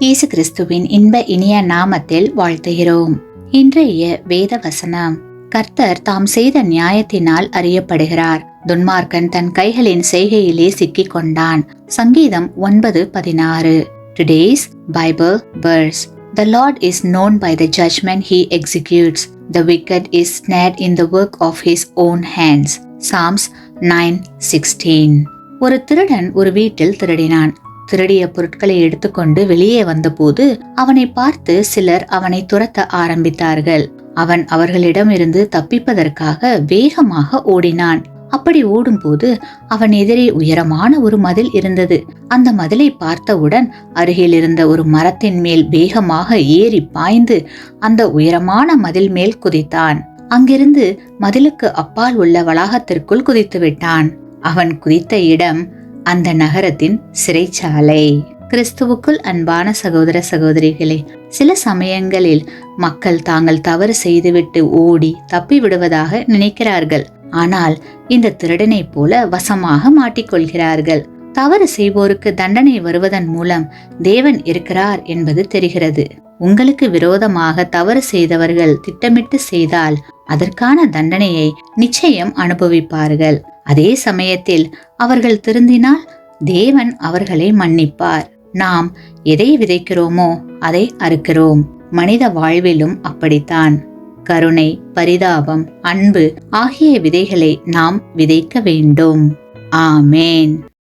இயேசு கிறிஸ்துவின் இன்ப இனிய நாமத்தில் வாழ்த்துகிறோம். இன்றைய வேத வசனம்: கர்த்தர் தாம் செய்த நியாயத்தினால் அறியப்படுகிறார். துன்மார்க்கன் தன் கைகளின் செய்கையிலே சிக்கிக் கொண்டான். சங்கீதம் 9:16. Today's Bible verse: The Lord is known by the judgment he executes. The wicked is snared in the work of his own hands. Psalms 9:16. ஒரு திருடன் ஒரு வீட்டில் திருடினான். திருடிய பொருட்களை எடுத்துக்கொண்டு வெளியே வந்தபோது அவனை பார்த்து சிலர் அவனை துரத்த ஆரம்பித்தார்கள். அவன் அவர்களிடமிருந்து தப்பிப்பதற்காக வேகமாக ஓடினான். அப்படி ஓடும்போது அவன் எதிரே உயரமான ஒரு மதில் இருந்தது. அந்த மதிலை பார்த்தவுடன் அருகில் இருந்த ஒரு மரத்தின் மேல் வேகமாக ஏறி பாய்ந்து அந்த உயரமான மதில் மேல் குதித்தான். அங்கிருந்து மதிலுக்கு அப்பால் உள்ள வளாகத்திற்குள் குதித்து விட்டான். அவன் குதித்த இடம் அந்த நகரத்தின் சிறைச்சாலை. கிறிஸ்துவுக்குள் அன்பான சகோதர சகோதரிகளே, சில சமயங்களில் மக்கள் தாங்கள் தவறு செய்துவிட்டு ஓடி தப்பி விடுவதாக நினைக்கிறார்கள். ஆனால் இந்த திருடனை போல வசமாக மாட்டிக்கொள்கிறார்கள். தவறு செய்வோருக்கு தண்டனை வருவதன் மூலம் தேவன் இருக்கிறார் என்பது தெரிகிறது. உங்களுக்கு விரோதமாக தவறு செய்தவர்கள் திட்டமிட்டு செய்தால் அதற்கான தண்டனையை நிச்சயம் அனுபவிப்பார்கள். அதே சமயத்தில் அவர்கள் திருந்தினால் தேவன் அவர்களை மன்னிப்பார். நாம் எதை விதைக்கிறோமோ அதை அறுக்கிறோம். மனித வாழ்விலும் அப்படித்தான். கருணை, பரிதாபம், அன்பு ஆகிய விதைகளை நாம் விதைக்க வேண்டும். ஆமேன்.